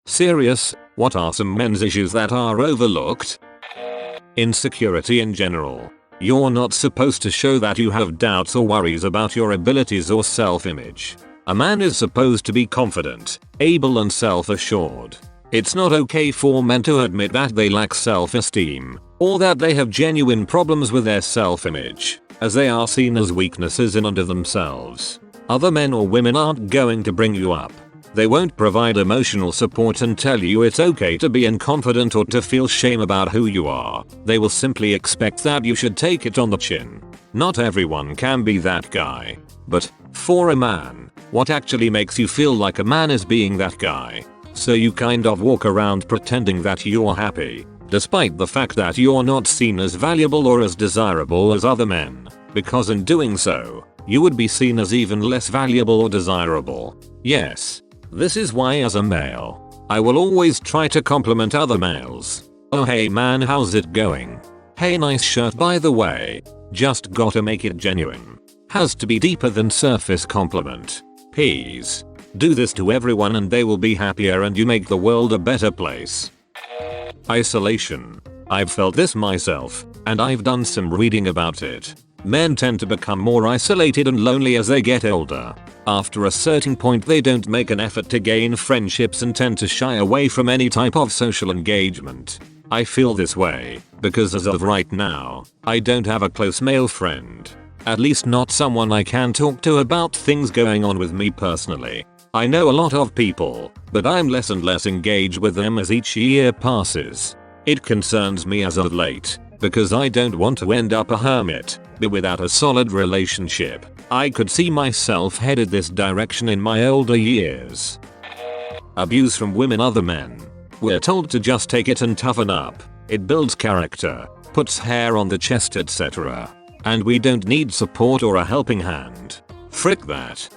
Serious, what are some men's issues that are overlooked? Insecurity in general. You're not supposed to show that you have doubts or worries about your abilities or self-image. A man is supposed to be confident, able and self-assured. It's not okay for men to admit that they lack self-esteem, or that they have genuine problems with their self-image, as they are seen as weaknesses in and of themselves. Other men or women aren't going to bring you up. They won't provide emotional support and tell you it's okay to be inconfident or to feel shame about who you are. They will simply expect that you should take it on the chin. Not everyone can be that guy. But, for a man, what actually makes you feel like a man is being that guy. So you kind of walk around pretending that you're happy, despite the fact that you're not seen as valuable or as desirable as other men. Because in doing so, you would be seen as even less valuable or desirable. Yes. This is why as a male, I will always try to compliment other males. Oh hey man, how's it going? Hey, nice shirt by the way. Just gotta make it genuine. Has to be deeper than surface compliment. Please. Do this to everyone and they will be happier and you make the world a better place. Isolation. I've felt this myself, and I've done some reading about it. Men tend to become more isolated and lonely as they get older. After a certain point they don't make an effort to gain friendships and tend to shy away from any type of social engagement. I feel this way because as of right now, I don't have a close male friend. At least not someone I can talk to about things going on with me personally. I know a lot of people, but I'm less and less engaged with them as each year passes. It concerns me as of late, because I don't want to end up a hermit, but without a solid relationship. I could see myself headed this direction in my older years. Abuse from women. Other men. We're told to just take it and toughen up. It builds character, puts hair on the chest, etc. And we don't need support or a helping hand. Frick that.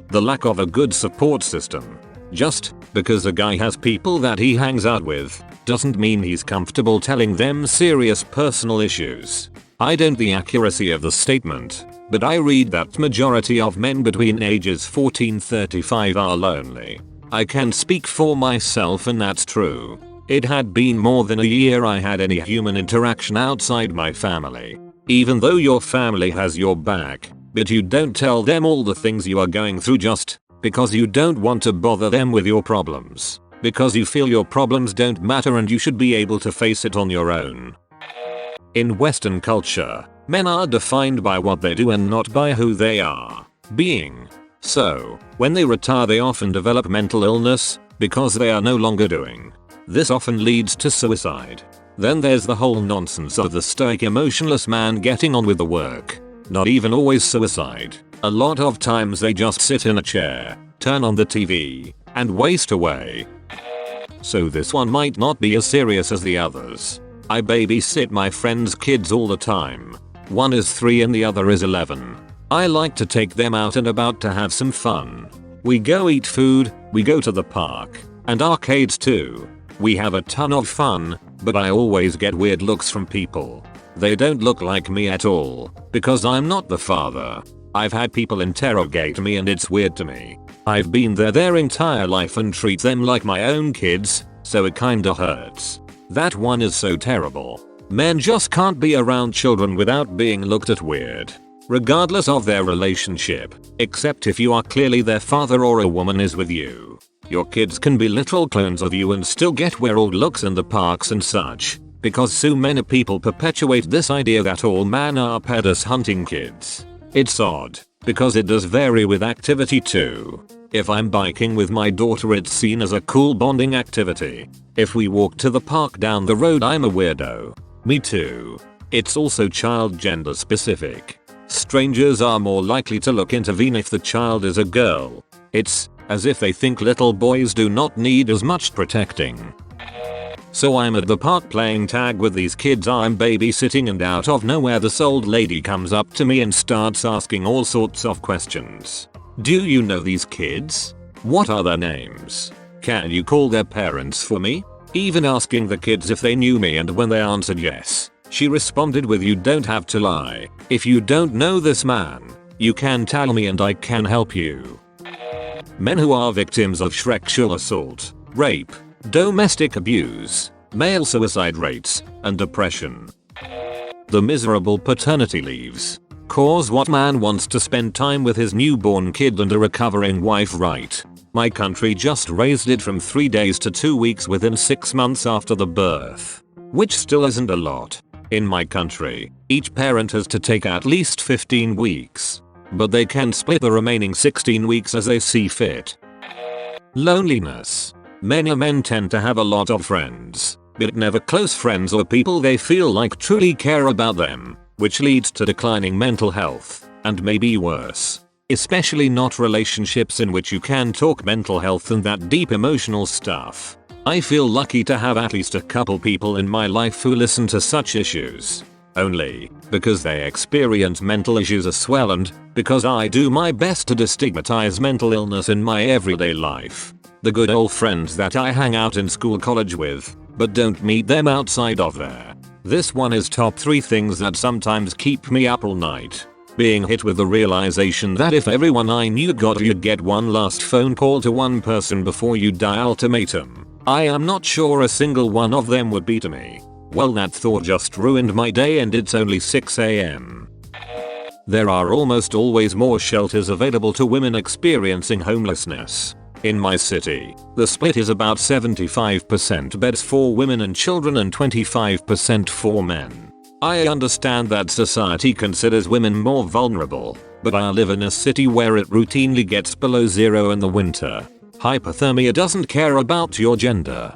The lack of a good support system. Just because a guy has people that he hangs out with, doesn't mean he's comfortable telling them serious personal issues. I don't know the accuracy of the statement, but I read that majority of men between ages 14-35 are lonely. I can speak for myself and that's true. It had been more than a year I had any human interaction outside my family. Even though your family has your back, but you don't tell them all the things you are going through just because you don't want to bother them with your problems. Because you feel your problems don't matter and you should be able to face it on your own. In Western culture, men are defined by what they do and not by who they are being. So, when they retire they often develop mental illness because they are no longer doing. This often leads to suicide. Then there's the whole nonsense of the stoic emotionless man getting on with the work. Not even always suicide. A lot of times they just sit in a chair, turn on the TV, and waste away. So this one might not be as serious as the others. I babysit my friends' kids all the time. One is 3 and the other is 11. I like to take them out and about to have some fun. We go eat food, we go to the park, and arcades too. We have a ton of fun, but I always get weird looks from people. They don't look like me at all, because I'm not the father. I've had people interrogate me and it's weird to me. I've been there their entire life and treat them like my own kids, so it kinda hurts. That one is so terrible. Men just can't be around children without being looked at weird. Regardless of their relationship, except if you are clearly their father or a woman is with you. Your kids can be little clones of you and still get weird looks in the parks and such, because so many people perpetuate this idea that all men are pedos hunting kids. It's odd, because it does vary with activity too. If I'm biking with my daughter it's seen as a cool bonding activity. If we walk to the park down the road I'm a weirdo. Me too. It's also child gender specific. Strangers are more likely to look intervene if the child is a girl. It's as if they think little boys do not need as much protecting. So I'm at the park playing tag with these kids I'm babysitting and out of nowhere this old lady comes up to me and starts asking all sorts of questions. Do you know these kids? What are their names? Can you call their parents for me? Even asking the kids if they knew me, and when they answered yes, she responded with, you don't have to lie. If you don't know this man, you can tell me and I can help you. Men who are victims of sexual assault. rape, domestic abuse, male suicide rates, and depression. The miserable paternity leaves cause what man wants to spend time with his newborn kid and a recovering wife, right? My country just raised it from 3 days to 2 weeks within 6 months after the birth, which still isn't a lot. In my country, each parent has to take at least 15 weeks, but they can split the remaining 16 weeks as they see fit. Loneliness. Many men tend to have a lot of friends, but never close friends or people they feel like truly care about them, which leads to declining mental health, and maybe worse. Especially not relationships in which you can talk mental health and that deep emotional stuff. I feel lucky to have at least a couple people in my life who listen to such issues. Only because they experience mental issues as well, and because I do my best to destigmatize mental illness in my everyday life. The good old friends that I hang out in school college with, but don't meet them outside of there. This one is top 3 things that sometimes keep me up all night. Being hit with the realization that if everyone I knew got you'd get one last phone call to one person before you die ultimatum. I am not sure a single one of them would be to me. Well, that thought just ruined my day and it's only 6 AM. There are almost always more shelters available to women experiencing homelessness. In my city, the split is about 75% beds for women and children and 25% for men. I understand that society considers women more vulnerable, but I live in a city where it routinely gets below 0 in the winter. Hypothermia doesn't care about your gender.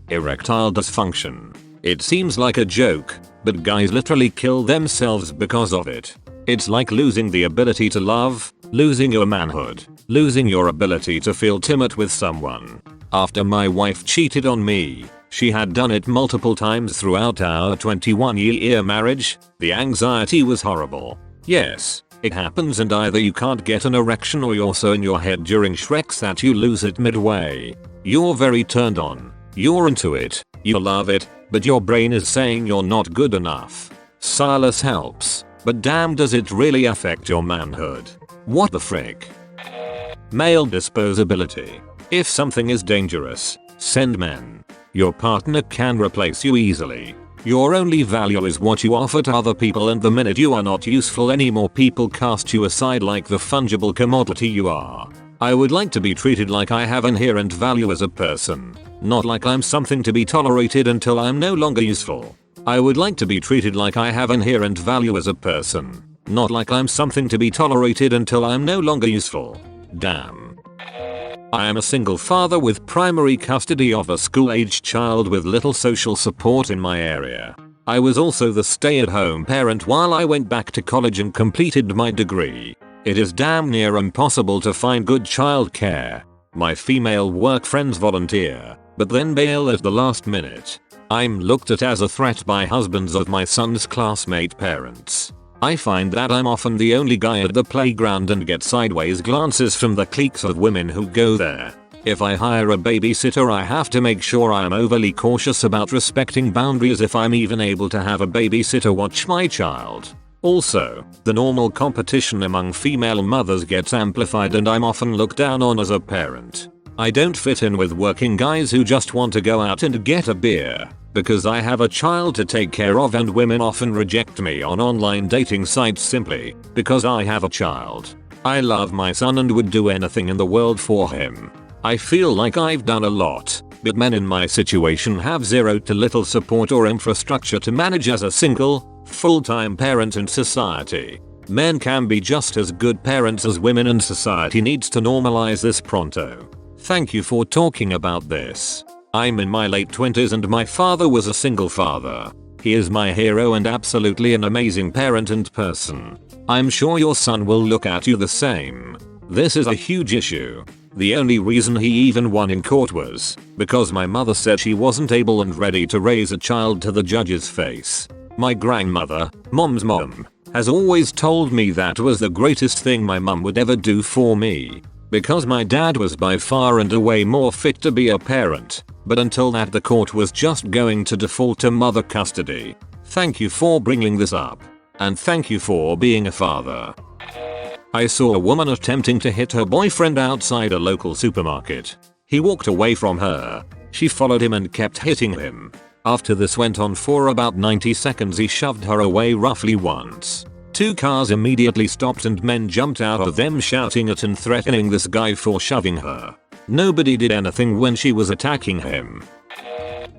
Erectile dysfunction. It seems like a joke, but guys literally kill themselves because of it. It's like losing the ability to love, losing your manhood, losing your ability to feel intimate with someone. After my wife cheated on me, she had done it multiple times throughout our 21-year marriage. The anxiety was horrible. Yes, it happens, and either you can't get an erection or you're so in your head during Shreks that you lose it midway. You're very turned on. You're into it. You love it, but your brain is saying you're not good enough. Silas helps, but damn does it really affect your manhood. What the frick? Male disposability. If something is dangerous, send men. Your partner can replace you easily. Your only value is what you offer to other people, and the minute you are not useful anymore, people cast you aside like the fungible commodity you are. I would like to be treated like I have inherent value as a person, not like I'm something to be tolerated until I'm no longer useful. I would like to be treated like I have inherent value as a person, not like I'm something to be tolerated until I'm no longer useful. Damn. I am a single father with primary custody of a school-aged child with little social support in my area. I was also the stay-at-home parent while I went back to college and completed my degree. It is damn near impossible to find good childcare. My female work friends volunteer, but then bail at the last minute. I'm looked at as a threat by husbands of my son's classmate parents. I find that I'm often the only guy at the playground and get sideways glances from the cliques of women who go there. If I hire a babysitter, I have to make sure I am overly cautious about respecting boundaries if I'm even able to have a babysitter watch my child. Also, the normal competition among female mothers gets amplified and I'm often looked down on as a parent. I don't fit in with working guys who just want to go out and get a beer, because I have a child to take care of, and women often reject me on online dating sites simply because I have a child. I love my son and would do anything in the world for him. I feel like I've done a lot, but men in my situation have zero to little support or infrastructure to manage as a single, full-time parent in society. Men can be just as good parents as women, and society needs to normalize this pronto. Thank you for talking about this. I'm in my late 20s and my father was a single father. He is my hero and absolutely an amazing parent and person. I'm sure your son will look at you the same. This is a huge issue. The only reason he even won in court was because my mother said she wasn't able and ready to raise a child to the judge's face. My grandmother, mom's mom, has always told me that was the greatest thing my mum would ever do for me. Because my dad was by far and away more fit to be a parent, but until that the court was just going to default to mother custody. Thank you for bringing this up. And thank you for being a father. I saw a woman attempting to hit her boyfriend outside a local supermarket. He walked away from her. She followed him and kept hitting him. After this went on for about 90 seconds, he shoved her away roughly once. 2 cars immediately stopped and men jumped out of them shouting at and threatening this guy for shoving her. Nobody did anything when she was attacking him.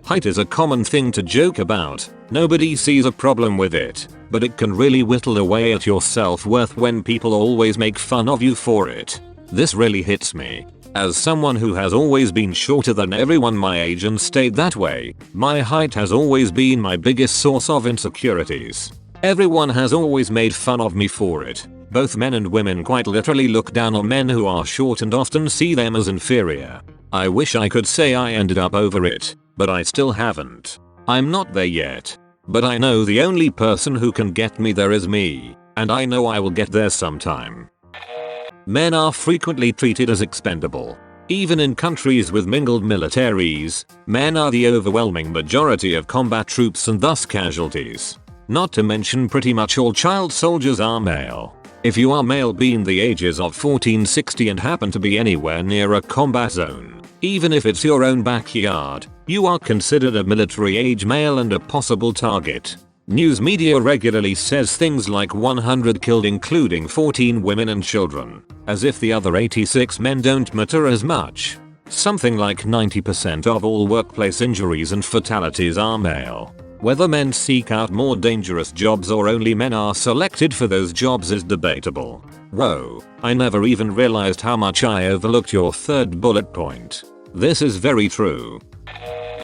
Height is a common thing to joke about. Nobody sees a problem with it, but it can really whittle away at your self-worth when people always make fun of you for it. This really hits me. As someone who has always been shorter than everyone my age and stayed that way, my height has always been my biggest source of insecurities. Everyone has always made fun of me for it. Both men and women quite literally look down on men who are short and often see them as inferior. I wish I could say I ended up over it, but I still haven't. I'm not there yet. But I know the only person who can get me there is me, and I know I will get there sometime. Men are frequently treated as expendable. Even in countries with mingled militaries, men are the overwhelming majority of combat troops and thus casualties. Not to mention pretty much all child soldiers are male. If you are male between the ages of 14-60 and happen to be anywhere near a combat zone, even if it's your own backyard, you are considered a military age male and a possible target. News media regularly says things like 100 killed including 14 women and children, as if the other 86 men don't matter as much. Something like 90% of all workplace injuries and fatalities are male. Whether men seek out more dangerous jobs or only men are selected for those jobs is debatable. Whoa, I never even realized how much I overlooked your third bullet point. This is very true.